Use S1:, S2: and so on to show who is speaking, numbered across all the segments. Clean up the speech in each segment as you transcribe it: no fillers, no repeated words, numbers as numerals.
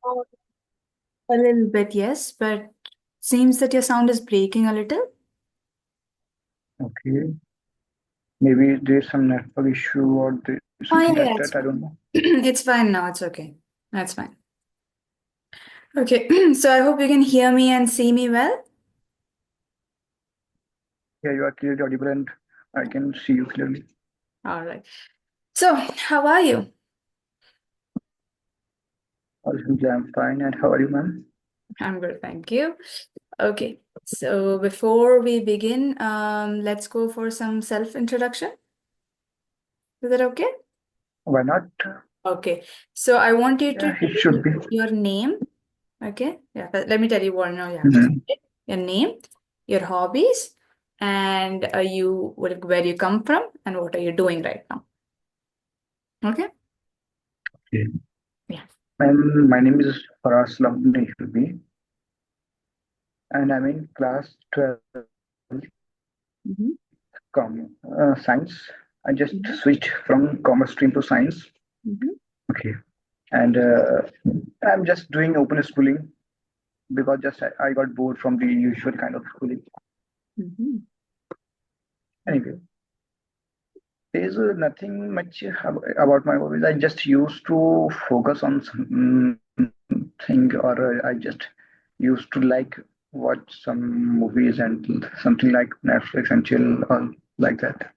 S1: Uh, A little bit, yes, but seems that your sound is breaking a little.
S2: Okay. Maybe there's some network issue or
S1: Oh,
S2: something
S1: yeah,
S2: like
S1: yeah, it's
S2: that. I
S1: fine.
S2: don't know.
S1: It's fine now. It's okay. That's fine. Okay, so I hope you can hear me and see me well.
S2: Yeah, you are clearly audible and I can see you clearly.
S1: All right. So, how are you?
S2: Alhamdulillah, I'm fine. And how are you, ma'am?
S1: I'm good, thank you. Okay, so before we begin, let's go for some self-introduction. Is that okay?
S2: Why not?
S1: Okay, so I want you to
S2: Yeah, it
S1: tell
S2: should
S1: me
S2: be.
S1: your name. Okay, yeah, let me tell you what now you have to say.
S2: Mhm.
S1: Your name, your hobbies, and where you come from, and what are you doing right now. Okay?
S2: Okay.
S1: Yeah.
S2: My name is Faraz Lamni, and I'm in class 12
S1: Mm-hmm.
S2: science. I just
S1: Mm-hmm.
S2: switched from commerce stream to science.
S1: Mm-hmm.
S2: Okay. And I'm just doing open schooling because just I got bored from the usual kind of schooling.
S1: Mm-hmm.
S2: Anyway, there's nothing much about my hobbies. I just used to focus on something, or I just used to like watch some movies and something like Netflix and chill or like that.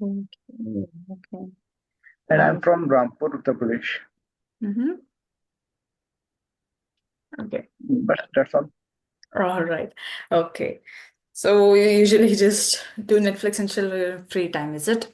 S1: Okay. Okay.
S2: And I'm
S1: Um,
S2: from Rampur, Uttar Pradesh.
S1: mm-hmm. Okay.
S2: But that's all.
S1: All right. Okay. So you usually just do Netflix and chill with your free time, is it?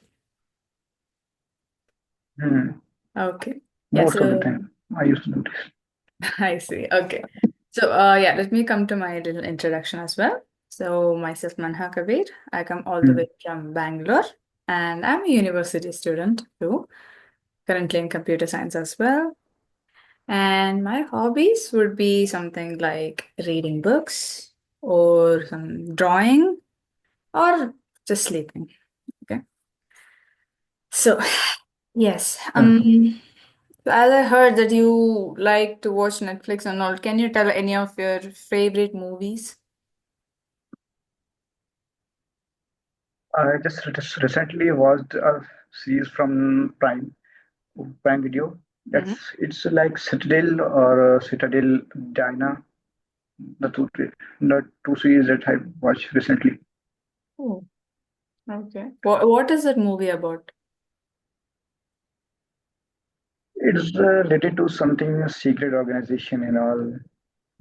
S2: Hmm.
S1: Okay. Yeah,
S2: Most of the
S1: so
S2: time, I used to do this.
S1: I see. Okay. So, yeah, let me come to my little introduction as well. So, myself, Manha Kabir. I come all the
S2: Hmm.
S1: way from Bangalore, and I'm a university student too, currently in computer science as well. And my hobbies would be something like reading books or some drawing or just sleeping. Okay. So, yes.
S2: Hmm.
S1: As I heard that you like to watch Netflix and all, can you tell any of your favorite movies?
S2: I just recently watched a series from Prime Video.
S1: Mhm.
S2: It's like Citadel or Citadel Dina, the two series that I watched recently.
S1: Oh, okay. What is that movie about?
S2: It's related to something secret organization and all,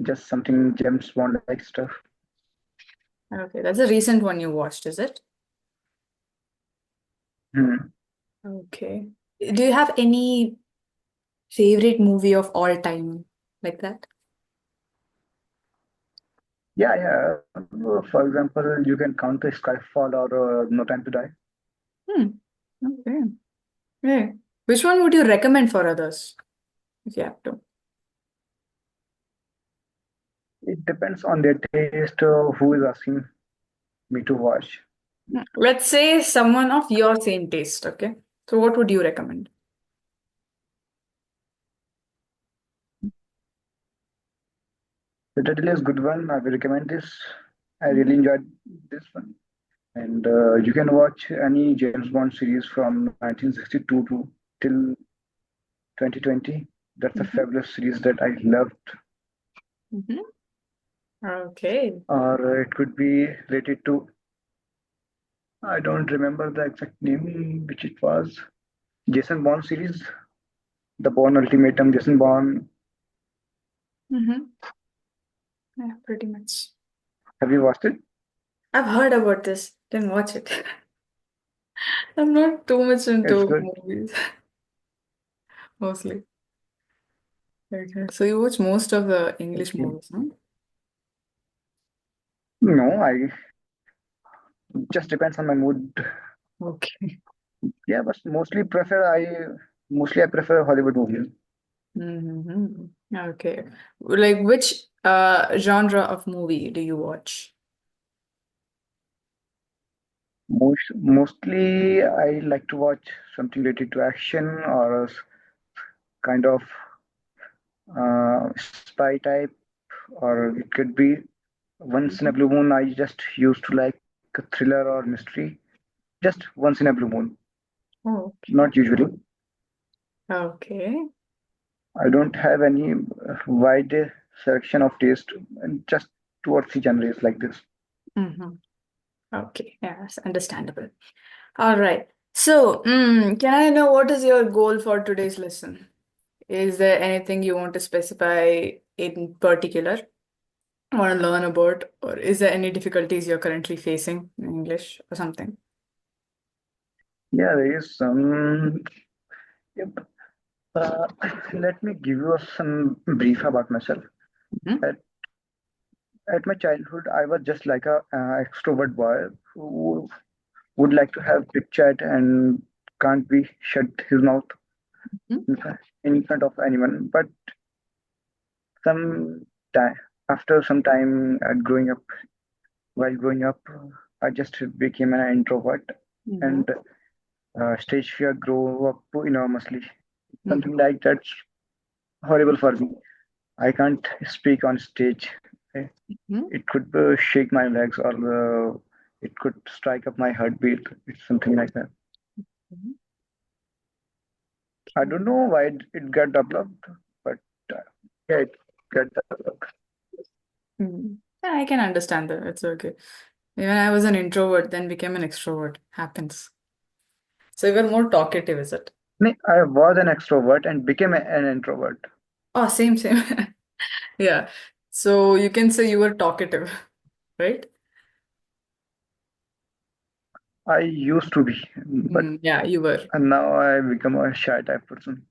S2: just something James Bond like stuff.
S1: Okay, that's a recent one you watched, is it?
S2: Hmm.
S1: Okay. Do you have any favorite movie of all time like that?
S2: Yeah, yeah. For example, you can count the Skyfall or No Time to Die.
S1: Hmm. Okay. Yeah. Which one would you recommend for others if you have to?
S2: It depends on their taste, who is asking me to watch.
S1: Let's say someone of your same taste, okay? So what would you recommend?
S2: Citadel is good one. I will recommend this. I
S1: Mhm.
S2: really enjoyed this one. And you can watch any James Bond series from 1962 to till 2020. That's a
S1: Mhm.
S2: fabulous series that I loved.
S1: Mhm. Okay.
S2: Or it could be related to, I don't remember the exact name which it was. Jason Bourne series, The Bourne Ultimatum, Jason Bourne.
S1: Mm-hmm. Yeah, pretty much.
S2: Have you watched it?
S1: I've heard about this. Didn't watch it. I'm not too much
S2: It's
S1: into
S2: good.
S1: movies, mostly. Okay. So you watch most of the English
S2: Okay.
S1: movies, huh?
S2: No, I just depends on my mood.
S1: Okay.
S2: Yeah, but mostly I prefer Hollywood movies.
S1: Mm-hmm. Okay. Like which genre of movie do you watch?
S2: Mostly I like to watch something related to action or kind of spy type, or it could be once in a
S1: Mhm.
S2: blue moon. I just used to like a thriller or mystery, just once in a blue moon,
S1: Okay.
S2: not usually.
S1: Okay.
S2: I don't have any wide selection of taste, and just two or three genres like this.
S1: Hmm. Okay. Yes, understandable. All right. So, can I know what is your goal for today's lesson? Is there anything you want to specify in particular, want to learn about, or is there any difficulties you're currently facing in English or something?
S2: Yeah, there is some. Yep. Uh, Let me give you some brief about myself.
S1: Hmm.
S2: At, at my childhood, I was just like a extrovert boy who would like to have big chat and can't be shut his mouth in front of anyone. But some time after some time at growing up, while growing up, I just became an introvert,
S1: Hmm.
S2: and stage fear grew up enormously.
S1: Hmm.
S2: Something like that's horrible for me. I can't speak on stage. Okay?
S1: Hmm.
S2: It could shake my legs, or it could strike up my heartbeat. It's something like that. I don't know why it got developed, but uh, yeah, it got developed.
S1: Hmm. Yeah, I can understand that. It's okay. Even I was an introvert, then became an extrovert. Happens. So you were more talkative, is it?
S2: Me, I was an extrovert and became an introvert.
S1: Oh, same, same. Yeah. So you can say you were talkative, right?
S2: I used to be, but
S1: Yeah, you were.
S2: now I become a shy type person.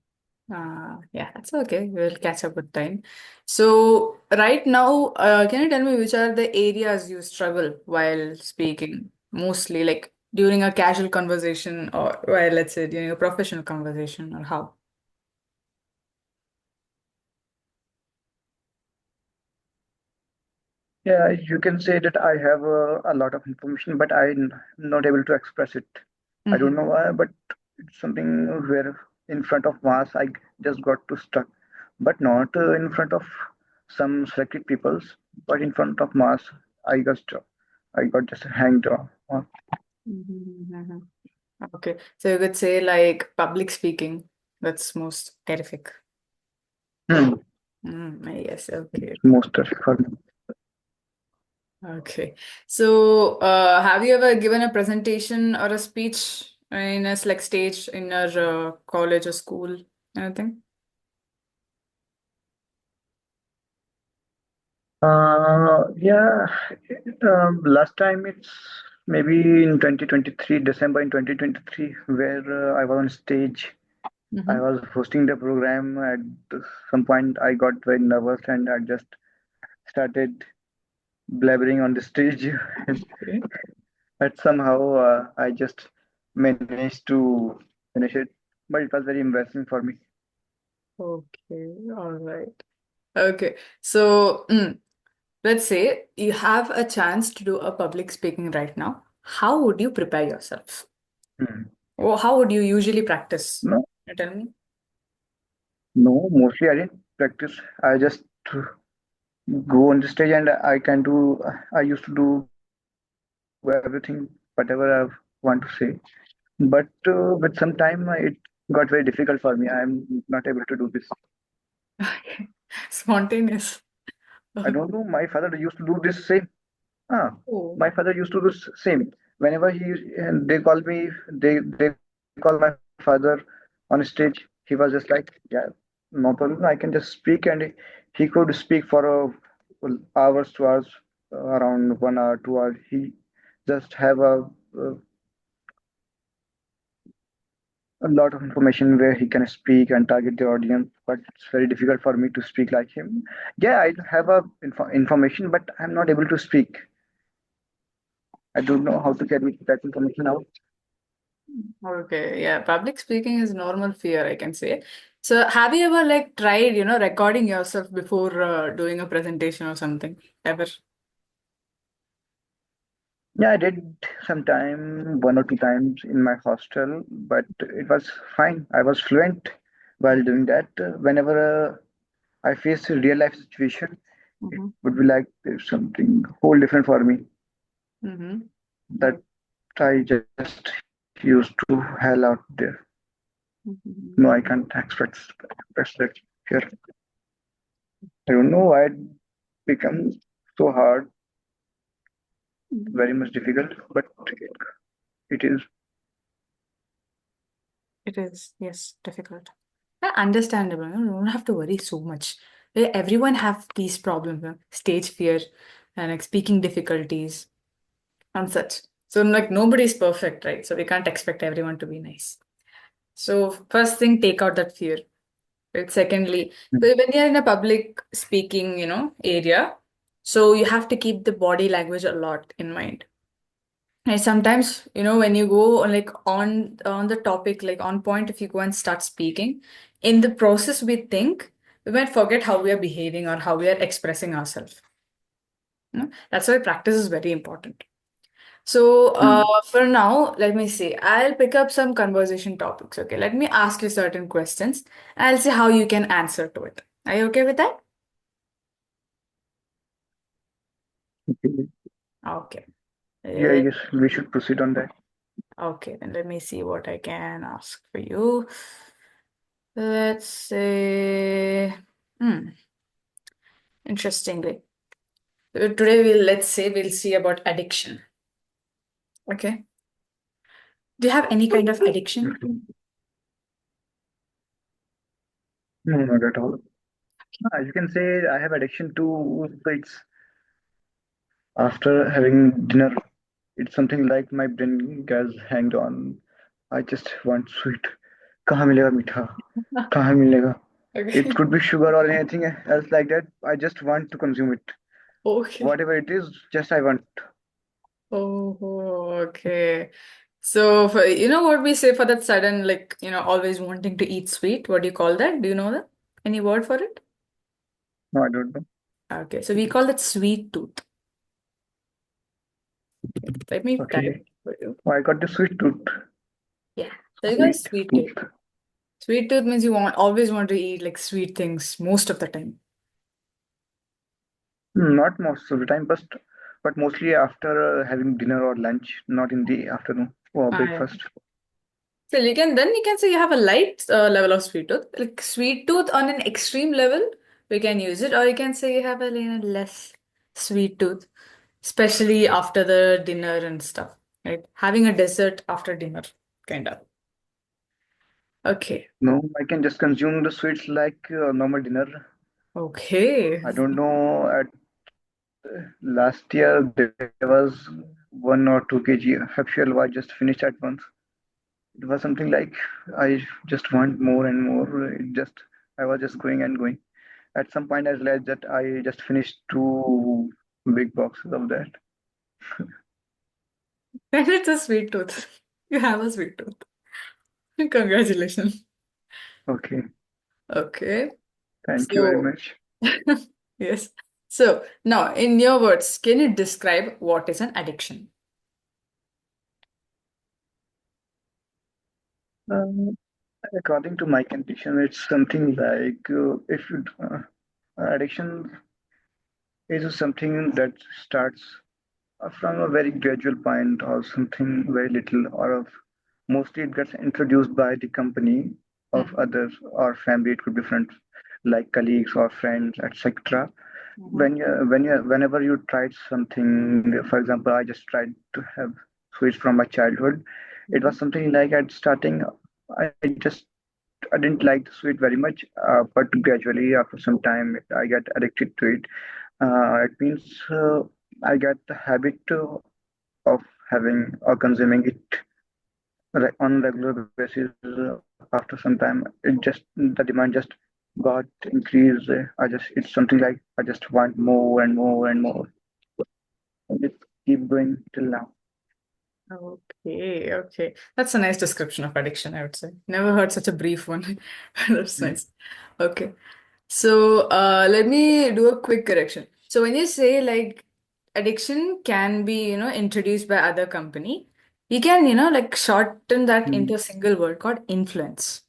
S1: Yeah, that's okay. We'll catch up with time. So right now, can you tell me which are the areas you struggle while speaking? Mostly like during a casual conversation or well, let's say during a professional conversation or how?
S2: Yeah, you can say that I have a lot of information, but I'm not able to express it. I don't
S1: Mm-hmm.
S2: know why, but it's something where in front of mass I just got to stuck, but not in front of some selected peoples, but in front of mass I got just hanged on.
S1: Mm-hmm. Okay. So you could say like public speaking. That's most terrific.
S2: Hmm.
S1: Yes, okay.
S2: Most terrific for me.
S1: Okay. So, have you ever given a presentation or a speech in a select stage in your college or school? Anything?
S2: Yeah, last time it's maybe in 2023, December in 2023, where I was on stage. I
S1: Mm-hmm.
S2: was hosting the program. At some point, I got very nervous and I just started blabbering on the stage.
S1: Okay.
S2: But somehow I just managed to finish it. But it was very embarrassing for me.
S1: Okay. All right. Okay. So, let's say you have a chance to do a public speaking right now. How would you prepare yourself?
S2: Hmm.
S1: Or how would you usually practice?
S2: No,
S1: Can you tell me?
S2: no, mostly I didn't practice. I just go on the stage and I can do, I used to do everything, whatever I want to say. But with some time, it got very difficult for me. I'm not able to do this.
S1: Spontaneous.
S2: I don't know. My father used to do this same. Ah,
S1: Oh.
S2: my father used to do same. Whenever and they call me, they call my father on stage. He was just like, yeah, no problem. I can just speak, and he could speak for hours to hours, around 1 hour, 2 hours. He just have a lot of information where he can speak and target the audience, but it's very difficult for me to speak like him. Yeah, I have information, but I'm not able to speak. I don't know how to carry that information out.
S1: Okay, yeah, public speaking is normal fear, I can say. So, have you ever like tried, recording yourself before doing a presentation or something? Ever?
S2: Yeah, I did sometime 1 or 2 times in my hostel, but it was fine. I was fluent while doing that. Whenever I face a real life situation, it
S1: Mm-hmm.
S2: would be like there's something whole different for me
S1: Mm-hmm.
S2: that I just used to hell out there. No, I
S1: Mm-hmm.
S2: can't express that here. I don't know why it becomes so hard, very much difficult, but it is.
S1: It is, yes, difficult. Understandable. You don't have to worry so much. Everyone have these problems, stage fear and like speaking difficulties and such. So like nobody's perfect, right? So we can't expect everyone to be nice. So first thing, take out that fear. Right? Secondly,
S2: Mm.
S1: when you're in a public speaking, area, so you have to keep the body language a lot in mind. And sometimes, when you go like on the topic, like on point, if you go and start speaking, in the process we think we might forget how we are behaving or how we are expressing ourselves. That's why practice is very important. So
S2: Mm.
S1: for now, let me see. I'll pick up some conversation topics. Okay, let me ask you certain questions. I'll see how you can answer to it. Are you okay with that?
S2: Okay.
S1: Okay.
S2: Yeah,
S1: Eh,
S2: I guess we should proceed on that.
S1: Okay, then let me see what I can ask for you. Let's say, hmm, interestingly, today let's say we'll see about addiction. Okay. Do you have any kind of addiction?
S2: Okay. No, not at all. You can say I have addiction to sweets. After having dinner, it's something like my brain gets hanged on. I just want sweet. कहाँ मिलेगा मीठा? कहाँ मिलेगा? It
S1: Okay.
S2: could be sugar or anything else like that. I just want to consume it.
S1: Okay.
S2: Whatever it is, just I want.
S1: Oh, okay. So for what we say for that sudden, like, always wanting to eat sweet, what do you call that? Do you know that? Any word for it?
S2: No, I don't know.
S1: Okay, so we call that sweet tooth. Let me type
S2: Okay.
S1: it for you.
S2: I got the sweet tooth.
S1: Yeah. So you got
S2: Sweet
S1: sweet tooth.
S2: tooth.
S1: Sweet tooth means you always want to eat like sweet things most of the time.
S2: Not most of the time, but mostly after having dinner or lunch, not in the afternoon or
S1: Yeah.
S2: breakfast.
S1: So you can say you have a light level of sweet tooth. Like sweet tooth on an extreme level, we can use it, or you can say you have a less sweet tooth, especially after the dinner and stuff, right? Having a dessert after dinner, kind of. Okay.
S2: No, I can just consume the sweets like normal dinner.
S1: Okay.
S2: I don't know. At last year there was 1 or 2 kg Hepsial I just finished at once. It was something like I just want more and more. I was just going and going. At some point, I realized that I just finished 2 big boxes of that.
S1: Then it's a sweet tooth. You have a sweet tooth. Congratulations.
S2: Okay,
S1: Okay.
S2: thank you very
S1: So,
S2: much.
S1: yes. So, now, in your words, can you describe what is an addiction?
S2: Um, According to my condition, it's something like if you addiction is something that starts from a very gradual point or something very little or of mostly it gets introduced by the company of
S1: Mm-hmm.
S2: others or family. It could be friends like colleagues or friends, etc.
S1: Mm-hmm.
S2: Whenever you tried something, for example, I just tried to have sweets from my childhood. It
S1: Mm-hmm.
S2: was something like at starting I didn't like the sweet very much, but gradually after some time I get addicted to it. It means I get the habit of having or consuming it on regular basis. After some time, it just the demand just got increased. I just it's something like I just want more and more and more. And it keep going till now.
S1: Okay, okay. That's a nice description of addiction, I would say. Never heard such a brief one. That's
S2: Mm.
S1: nice. Okay. So, let me do a quick correction. So, when you say like addiction can be, introduced by other company, you can, like shorten that
S2: Mm.
S1: into a single word called influence.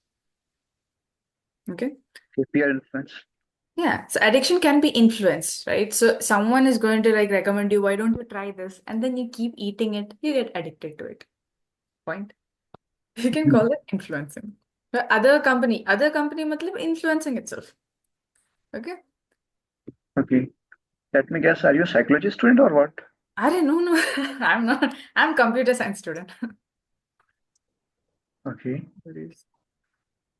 S1: Okay.
S2: So peer influence.
S1: Yeah, so addiction can be influenced, right? So someone is going to like recommend you, why don't you try this? And then you keep eating it, you get addicted to it. Point. You can call it influencing. But other company matlab influencing itself. Okay?
S2: Okay. Let me guess, are you a psychology student or what?
S1: I don't know, no, I'm not. I'm computer science student.
S2: Okay.
S1: Worries.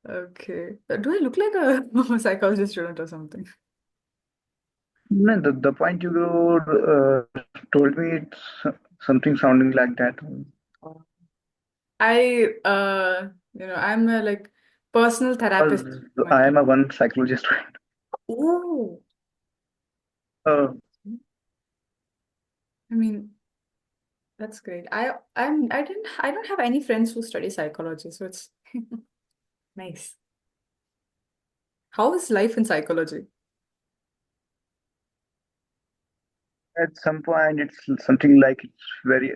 S1: Okay. Do I look like a psychology student or something?
S2: No, the point you told me, it's something sounding like that.
S1: I I'm a like personal therapist.
S2: Because
S1: My
S2: I am
S1: friend.
S2: a one psychology student.
S1: Oh,
S2: Uh,
S1: I mean, that's great. I don't have any friends who study psychology, so it's nice. How is life in psychology?
S2: at some point, it's something like it's very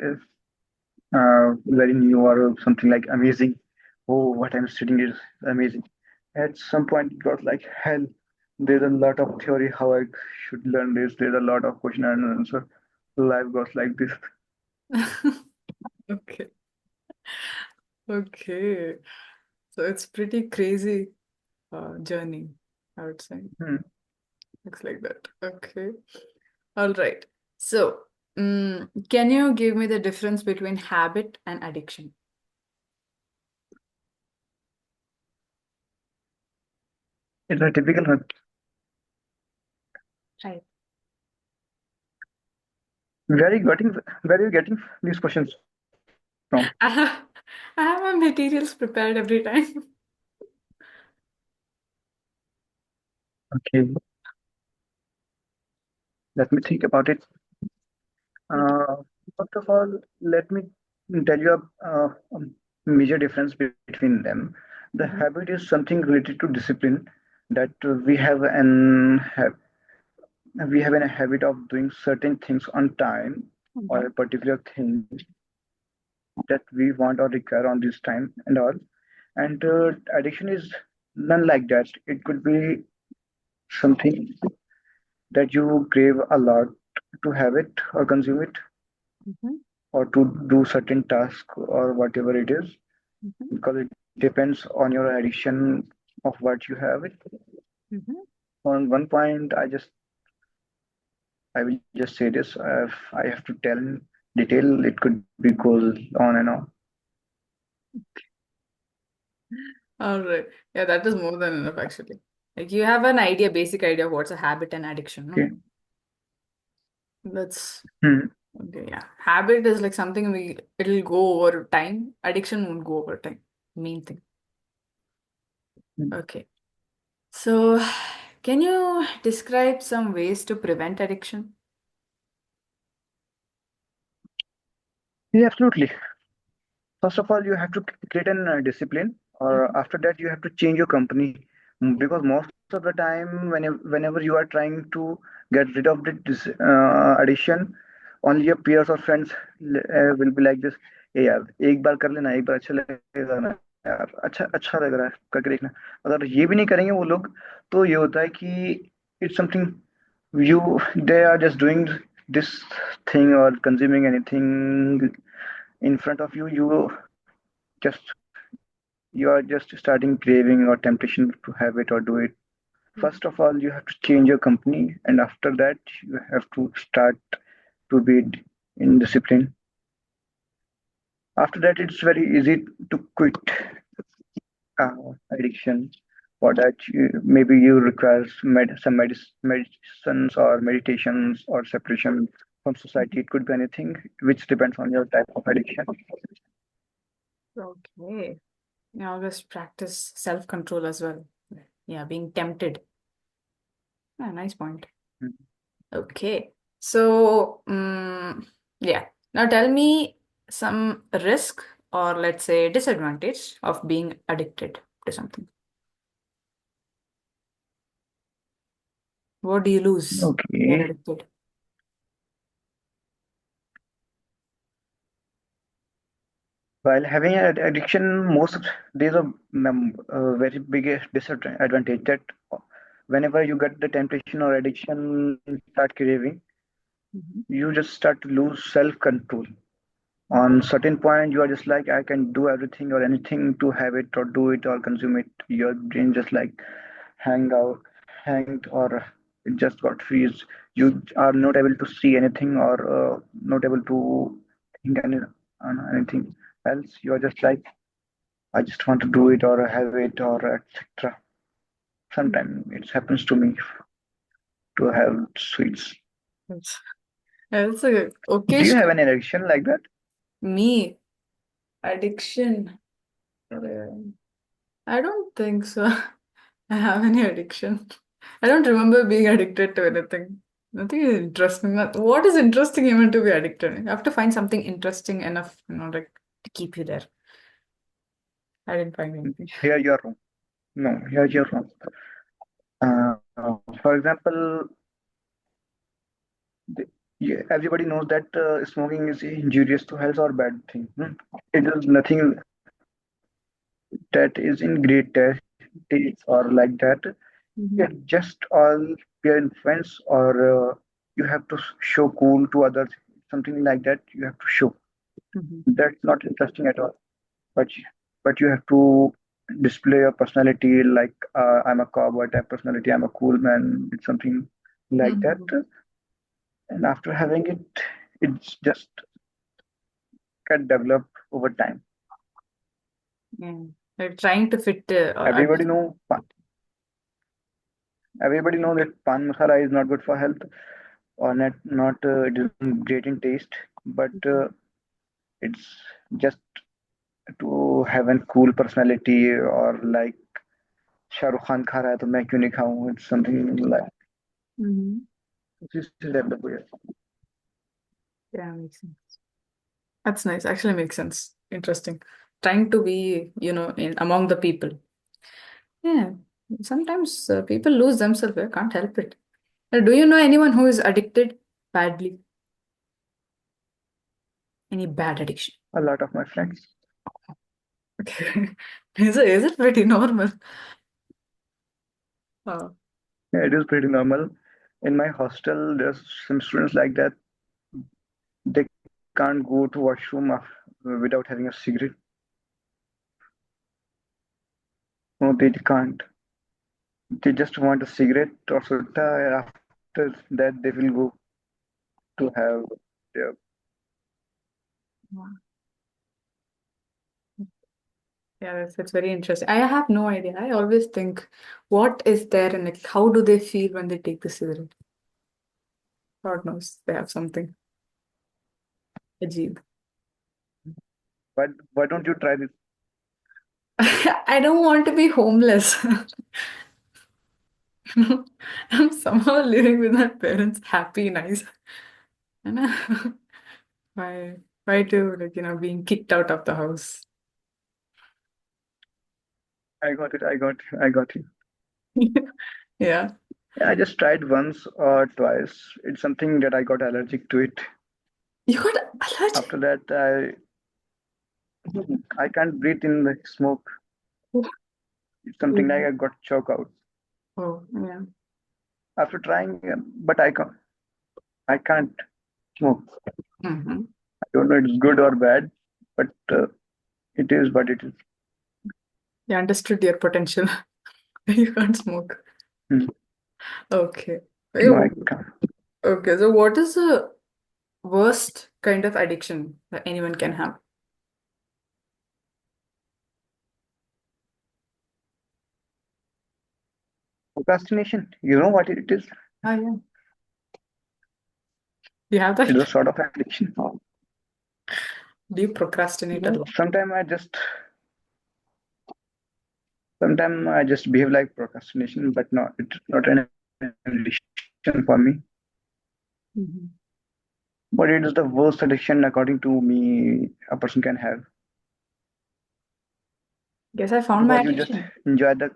S2: new or something like amazing. Oh, what I'm studying is amazing. At some point, it got like hell. There's a lot of theory how I should learn this. There's a lot of question and answer. Life goes like this.
S1: Okay. Okay. So it's pretty crazy journey, I would say.
S2: Hmm.
S1: Looks like that. Okay. All right. So, can you give me the difference between habit and addiction?
S2: It's a typical one.
S1: Right.
S2: Where are you getting these questions from?
S1: I have, I have my materials prepared every time.
S2: Okay, let me think about it.
S1: Okay.
S2: Uh, First of all, let me tell you a major difference between them. The
S1: Mhm.
S2: habit is something related to discipline that we have a habit of doing certain things on time or
S1: Mhm.
S2: a particular thing that we want or require on this time and all. And addiction is none like that. It could be something that you crave a lot to have it or consume it
S1: Mhm.
S2: or to do certain task or whatever it is
S1: Mhm.
S2: because it depends on your addiction of what you have it.
S1: Mhm.
S2: On one point, I will just say this. If I have to tell in detail, it could be goes on and on.
S1: All right. Yeah, that is more than enough actually. Like you have an idea, basic idea of what's a habit and addiction, no?
S2: Okay.
S1: That's
S2: Hmm.
S1: okay, yeah. Habit is like something it'll go over time. Addiction won't go over time. Main thing.
S2: Hmm.
S1: Okay. So, can you describe some ways to prevent addiction?
S2: Yeah, absolutely. First of all, you have to create an discipline, or
S1: Mhm.
S2: after that, you have to change your company. Because most of the time, whenever you are trying to get rid of this addiction, only your peers or friends will be like this. ए यार एक बार कर लेना एक बार अच्छा लगेगा ना यार अच्छा अच्छा लग रहा है करके देखना अगर ये भी नहीं करेंगे वो लोग तो ये होता है कि it's something you they are just doing this thing or consuming anything in front of you just you are just starting craving or temptation to have it or do it. First of all, you have to change your company, and after that, you have to start to be in discipline. After that, it's very easy to quit addiction. For that, maybe you require medicines or meditations or separation from society. It could be anything, which depends on your type of addiction.
S1: Okay. Yeah, always practice self-control as well. Yeah, being tempted. Yeah, nice point. Okay. So, yeah. Now tell me some risk or let's say disadvantage of being addicted to something. What do you lose when you're
S2: Okay.
S1: addicted?
S2: While having an addiction, there's a very big disadvantage that whenever you get the temptation or addiction, start craving,
S1: Mhm.
S2: you just start to lose self-control. On certain point, you are just like, I can do everything or anything to have it or do it or consume it. Your brain just like hanged, or it just got freeze. You are not able to see anything or not able to think anything else. You are just like, I just want to do it or have it or etc. Sometimes it happens to me to have sweets.
S1: It's, it's a
S2: Do you have
S1: occasional
S2: any addiction like that?
S1: me addiction. Uh, I don't think so. I have any addiction. I don't remember being addicted to anything. Nothing is interesting. What is interesting even to be addicted? You have to find something interesting enough, like to keep you there. I didn't find anything.
S2: Here you are wrong. No, here you're wrong. For example, the, yeah, everybody knows that smoking is injurious to health or bad thing. It is nothing that is in great taste or like that.
S1: Hmm.
S2: It just all peer influence or you have to show cool to others, something like that. You have to show.
S1: Hmm.
S2: That's not interesting at all. But you have to display your personality like I'm a cowboy type personality. I'm a cool man. It's something like that.
S1: Hmm.
S2: And after having it, it's just get developed over time.
S1: Mm. Like trying to fit
S2: Everybody
S1: others.
S2: know everybody know that pan masala is not good for health or not it isn't great in taste, but it's just to have a cool personality or like Shahrukh Khan खा रहा है तो मैं क्यों नहीं खाऊं. It's something like
S1: Hmm.
S2: this is developed.
S1: Yeah, makes sense. That's nice. Actually makes sense. Interesting. Trying to be, in among the people. Yeah. Sometimes people lose themselves. I can't help it. Do you know anyone who is addicted badly? Any bad addiction?
S2: A lot of my friends.
S1: Okay. Is it pretty normal? Oh.
S2: Yeah, it is pretty normal. In my hostel, there's some students like that. They can't go to washroom without having a cigarette. No, they can't. They just want a cigarette or sutta. After that, they will go to have their.
S1: Wow. Yeah, that's very interesting. I have no idea. I always think, what is there and like, how do they feel when they take the cigarette? God knows. They have something. Ajeeb.
S2: Why don't you try this?
S1: I don't want to be homeless. I'm somehow living with my parents, happy, nice. And why, why to like being kicked out of the house?
S2: I got it. I got. I got it.
S1: Yeah,
S2: I just tried once or twice. It's something that I got allergic to it.
S1: you got allergic.
S2: After that, I can't breathe in the smoke. It's something like
S1: Mhm.
S2: I got choke out
S1: Oh, yeah.
S2: after trying, but I can't smoke.
S1: Hmm.
S2: I don't know it's good or bad, but it is what it is.
S1: You understood your potential. You can't smoke.
S2: Hmm.
S1: Okay.
S2: No, I
S1: Okay.
S2: can't.
S1: Okay. So, what is the worst kind of addiction that anyone can have?
S2: Procrastination, you know what it is?
S1: Ah, yeah. You have
S2: It's
S1: that?
S2: a sort of addiction.
S1: Do you procrastinate a
S2: No,
S1: lot?
S2: sometimes I just behave like procrastination, but not it's not an addiction for me.
S1: Hmm.
S2: But it is the worst addiction according to me a person can have
S1: Guess I found my
S2: because you just
S1: addiction.
S2: enjoy the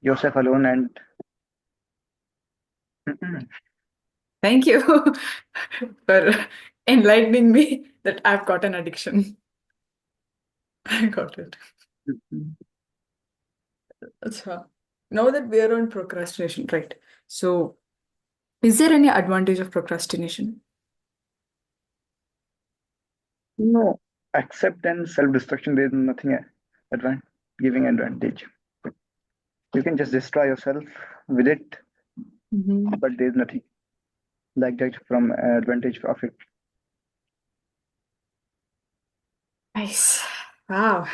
S2: yourself alone and
S1: Thank you for enlightening me that I've got an addiction. I got it. Achha. now that we are on procrastination, right? So, is there any advantage of procrastination?
S2: No, except in self-destruction, there's nothing advan giving advantage. You can just destroy yourself with it,
S1: Mm-hmm.
S2: but there's nothing like that from advantage of it.
S1: Nice. Wow.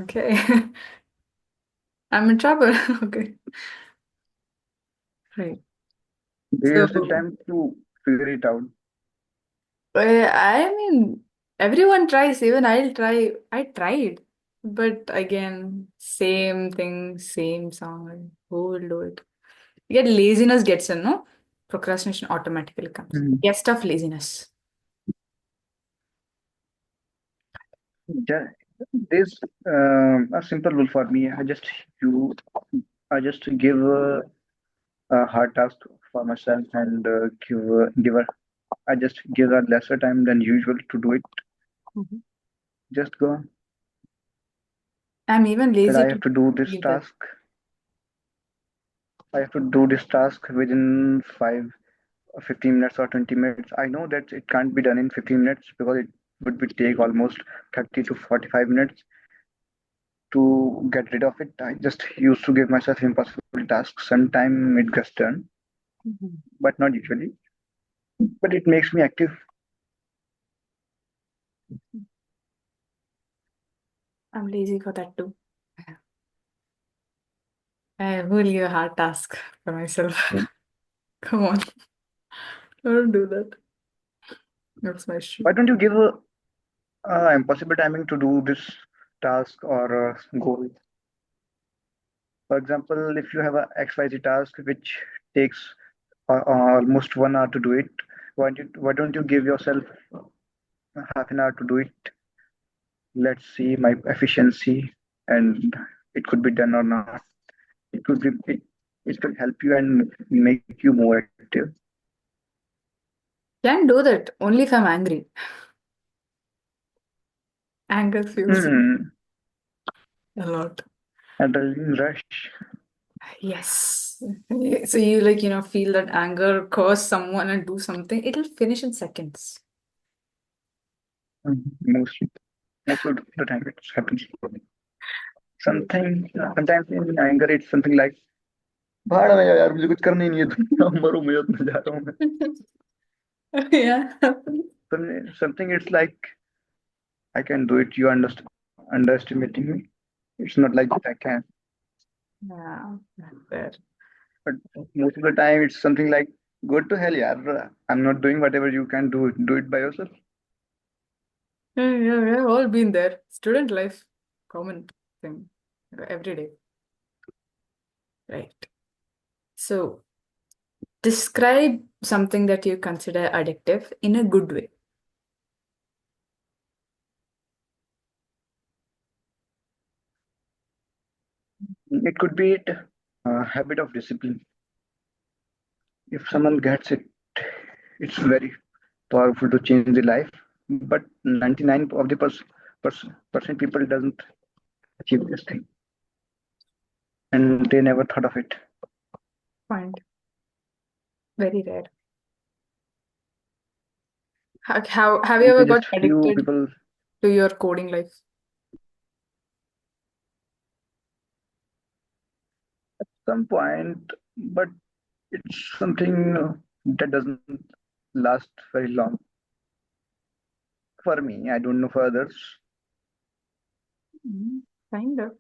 S1: Okay. I'm in trouble. Okay. Right.
S2: Do you still
S1: So,
S2: time to figure it out?
S1: I mean, everyone tries, even I'll try. I tried, but again, same thing, same song. Who will do it? You get laziness gets in, no? Procrastination automatically comes.
S2: Mhm.
S1: Guest of laziness.
S2: Yeah, there's a simple rule for me. You, I just give a hard task for myself and I just give a lesser time than usual to do it.
S1: Mhm.
S2: Just go
S1: I'm even
S2: that
S1: lazy
S2: I have
S1: to
S2: to do this
S1: leave that.
S2: task. I have to do this task within 15 minutes or 20 minutes. I know that it can't be done in 15 minutes because it would be take almost 30 to 45 minutes to get rid of it. I just used to give myself impossible tasks. Sometimes it gets done,
S1: Mhm.
S2: but not usually. But it makes me active.
S1: I'm lazy for that too. I will leave a hard task for myself. Come on, don't do that. That's my
S2: Why
S1: issue.
S2: don't you give a impossible timing to do this task or goal? For example, if you have a XYZ task which takes almost 1 hour to do it, why don't you give yourself half an hour to do it? Let's see my efficiency, and it could be done or not. It could be it could help you and make you more active.
S1: Can do that only if I'm angry. Anger fuels me
S2: Hmm.
S1: a lot.
S2: Adrenaline rush.
S1: Yes. So you like, feel that anger, curse someone and do something, it'll finish in seconds.
S2: Mostly, most of the time it happens. Something sometimes in anger it's something like भाड़ में जाओ यार मुझे कुछ करना ही नहीं है दुनिया मरो मैं अपना जा रहा हूँ मैं
S1: Yeah.
S2: something it's like I can do it you underestimating me it's not like that I can
S1: Yeah, that's fair.
S2: but most of the time it's something like go to hell yaar I'm not doing whatever you can do it by yourself.
S1: Yeah, yeah, we have all been there. Student life, common thing, every day, right? So describe something that you consider addictive in a good way.
S2: It could be a habit of discipline. If someone gets it, it's very powerful to change the life. But 99 of the percent people doesn't achieve this thing, and they never thought of it.
S1: Point. Very rare. How have you
S2: Maybe
S1: ever
S2: just
S1: got
S2: few
S1: addicted
S2: people
S1: to your coding life?
S2: at some point, but it's something that doesn't last very long for me. I don't know for others.
S1: Mm, kind of,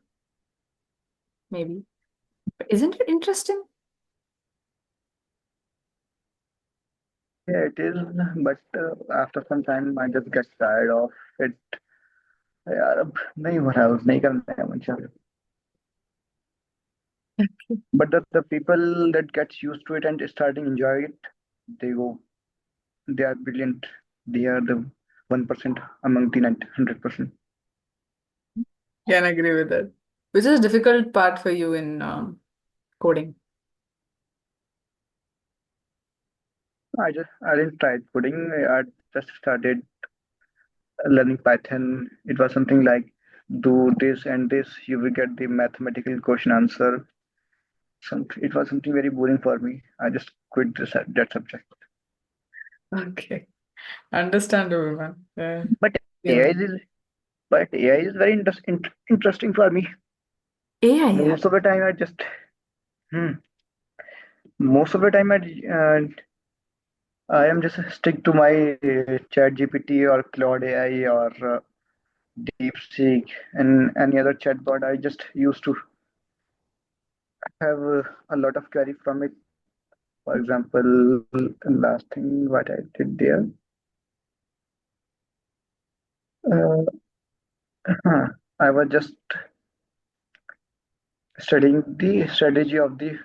S1: maybe. But isn't it interesting?
S2: Yeah, it is, but after some time, I just get tired of it. यार अब नहीं हो रहा है नहीं करना है मुझे but the people that gets used to it and starting enjoy it they go they are brilliant they are the 1% among the 100%.
S1: Can agree with that. Which is a difficult part for you in coding?
S2: I didn't try coding I just started learning Python. It was something like do this and this you will get the mathematical question answer it was something very boring for me. I just quit that subject.
S1: Okay. Understandable, man.
S2: But AI
S1: Yeah.
S2: is AI is very interesting for me.
S1: AI, yeah.
S2: Most of the time, hmm, most of the time I am just stick to my Chat GPT or Claude AI or DeepSeek and any other chatbot. I just used to have a lot of query from it. For example, last thing what I did there, uh, I was just studying the strategy of the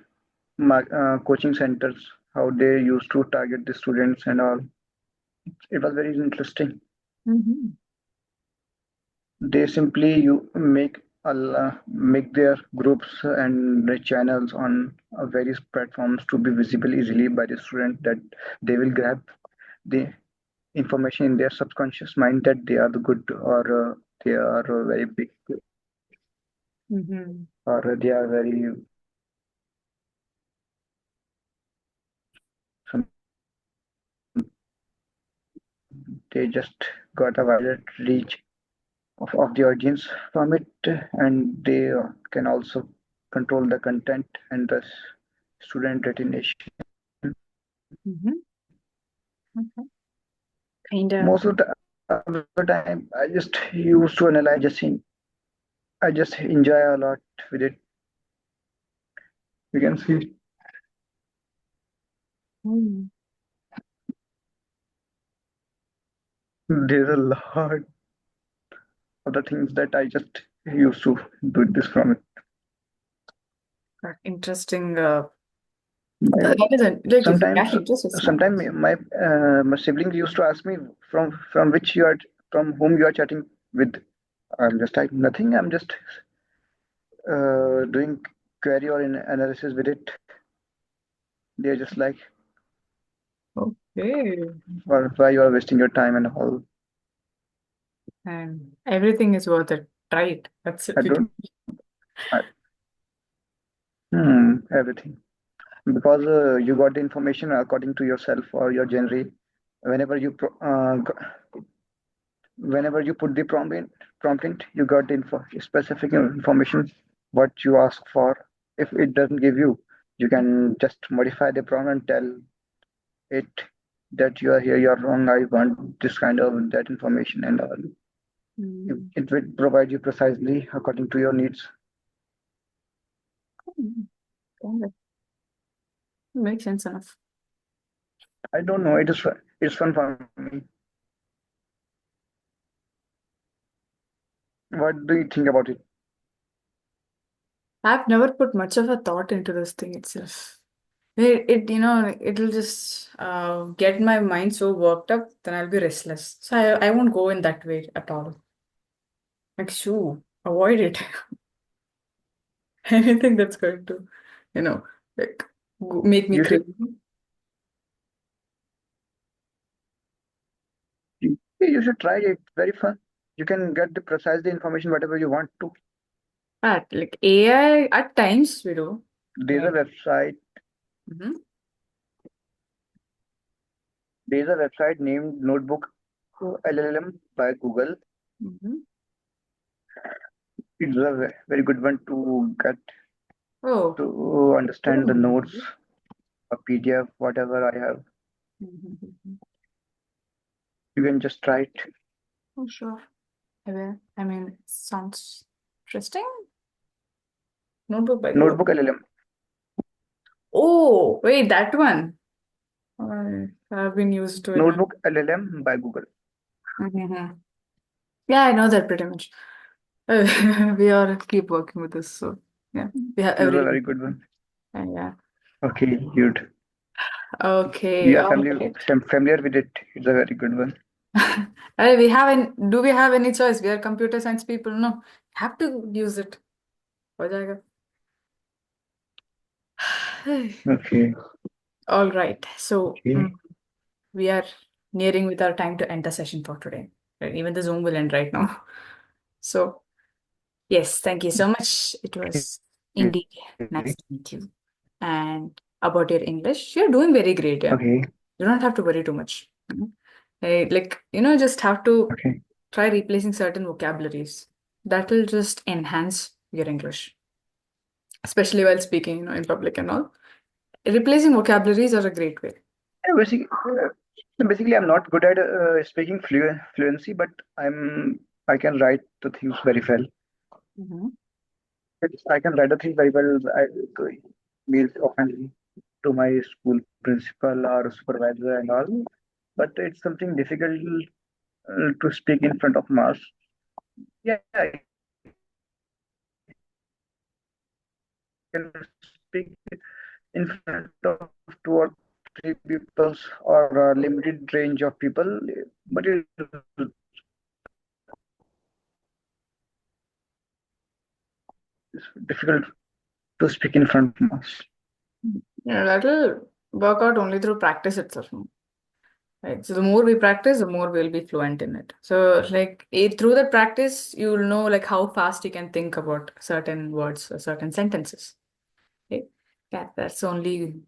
S2: coaching centers, how they used to target the students and all. It was very interesting.
S1: Hmm.
S2: They simply make their groups and the channels on various platforms to be visible easily by the student that they will grab the information in their subconscious mind that they are the good or they are very big
S1: Hmm.
S2: or they are very some, they just got a wider reach of the audience from it and they can also control the content and the student retention.
S1: Hmm. Okay. Kind of.
S2: Most of the time I just used to analyze I just enjoy a lot with it. You can see
S1: Mm.
S2: there's a lot of the things that I just used to do this from it.
S1: Interesting.
S2: My,
S1: That is like if you
S2: sometimes
S1: catch interest, it's nice.
S2: sometimes my siblings used to ask me from which you are from whom you are chatting with. I'm just like nothing. I'm just doing query or analysis with it. They're just like,
S1: Okay.
S2: why you are wasting your time and all.
S1: And everything is worth it, right? That's
S2: I
S1: it. We can.
S2: don't. I, everything because you got the information according to yourself or your genre. Whenever you whenever you put the prompt in, you got the specific information what you ask for. If it doesn't give you, you can just modify the prompt and tell it that you are here, you are wrong. I want this kind of that information and all.
S1: Mm.
S2: It will provide you precisely according to your needs.
S1: Mm. Kind of. Makes sense enough.
S2: I don't know. It's fun for me. What do you think about it?
S1: I've never put much of a thought into this thing itself. It'll just get my mind so worked up, then I'll be restless. So I won't go in that way at all. Like, shoo, avoid it. Anything that's going to, you know, like make me
S2: You should
S1: crazy.
S2: you should try it. Very fun. You can get the precise the information whatever you want to.
S1: At like AI, at times we do.
S2: There's
S1: Yeah.
S2: a website.
S1: Mm-hmm.
S2: There's a website named Notebook LLM by Google.
S1: Mm-hmm.
S2: It's a very good one to get
S1: Oh,
S2: to understand the notes,
S1: mm-hmm.
S2: a PDF, whatever I have.
S1: Mm-hmm.
S2: You can just try it.
S1: Oh, sure. I will. I mean, it sounds interesting. Notebook by Google.
S2: Notebook LLM.
S1: Oh, wait, that one. I've been used to it.
S2: Notebook LLM by Google.
S1: Mm-hmm. Yeah, I know that pretty much. We are keep working with this, so yeah, we have
S2: This is a
S1: every
S2: very good one.
S1: yeah.
S2: Okay, good.
S1: Okay,
S2: You are
S1: all right.
S2: familiar with it. It's a very good one.
S1: We have do we have any choice? We are computer science people. No, have to use it. हो जाएगा.
S2: Okay.
S1: All right. So
S2: Okay.
S1: we are nearing with our time to end the session for today. Right? Even the Zoom will end right now. So yes, thank you so much. It was indeed nice to meet you. And about your English, you're doing very great, yeah.
S2: Okay.
S1: You don't have to worry too much. Like, just have to
S2: Okay.
S1: try replacing certain vocabularies. That will just enhance your English, especially while speaking, in public and all. Replacing vocabularies are a great way.
S2: Yeah, basically, I'm not good at speaking fluency, but I can write the things very well.
S1: Mhm.
S2: I can write the things very well. I mail often to my school principal or supervisor and all, but it's something difficult to speak in front of mass. Yeah, I can speak in front of two or three people or a limited range of people, but it's difficult to speak in front of mass.
S1: Yeah, that'll work out only through practice itself. Right. So the more we practice, the more we'll be fluent in it. So like through that practice, you'll know like how fast you can think about certain words or certain sentences. Okay. Yeah, that's the only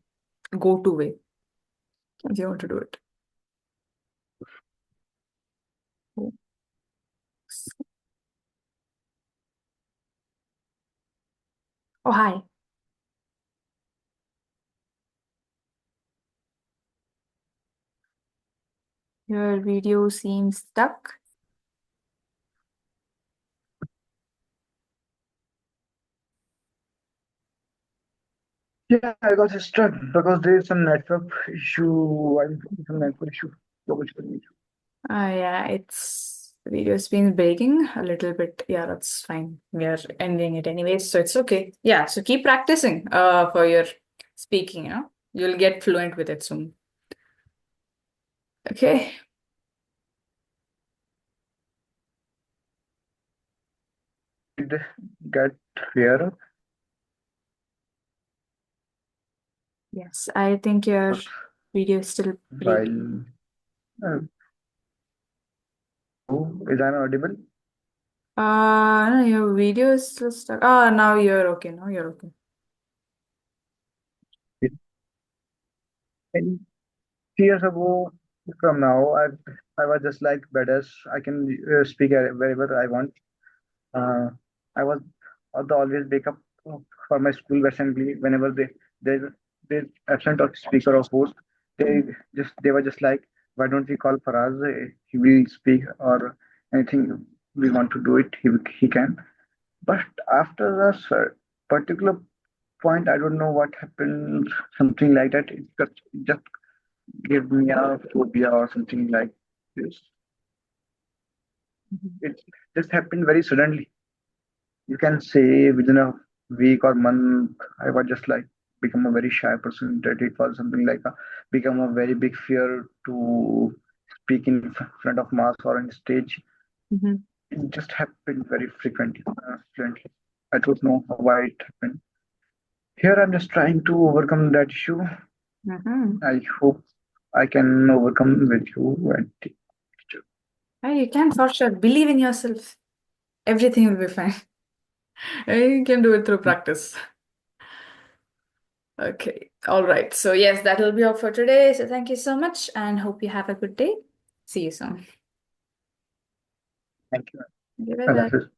S1: go-to way if you want to do it. Cool. Oh, hi. Your video seems stuck.
S2: Yeah, I got stuck because there is some network issue. I'm facing some network issue. Global issue.
S1: Yeah, it's the video's been breaking a little bit. Yeah, that's fine. We are ending it anyways, so it's okay. Yeah, so keep practicing for your speaking, You'll get fluent with it soon. Okay.
S2: Did get here
S1: Yes, I think your video is still breaking.
S2: while is I'm audible?
S1: No, your video is still stuck. Ah, now you're okay. Now you're okay.
S2: And 3 years ago from now, I was just like badass. I can speak wherever I want. Uh, I was always wake up for my school assembly whenever they absent of speaker or host. They they were just like, why don't we call Faraz? He will speak or anything we want to do it. He can. But after a particular point, I don't know what happened. Something like that. It just gave me a phobia or something like this.
S1: Mhm.
S2: It just happened very suddenly. You can say within a week or month, I was just like become a very shy person. That it was something like a become a very big fear to speak in front of mass or on stage.
S1: Mhm.
S2: It just happened very frequently. I don't know why it happened. Here I'm just trying to overcome that issue.
S1: Mhm.
S2: I hope I can overcome with you and teacher.
S1: Yeah, you can for sure. Believe in yourself. Everything will be fine. You can do it through practice. Okay. All right. So yes, that will be all for today. So thank you so much and hope you have a good day. See you soon.
S2: Thank you.
S1: Okay, bye
S2: Allah
S1: bye.
S2: Hafiz.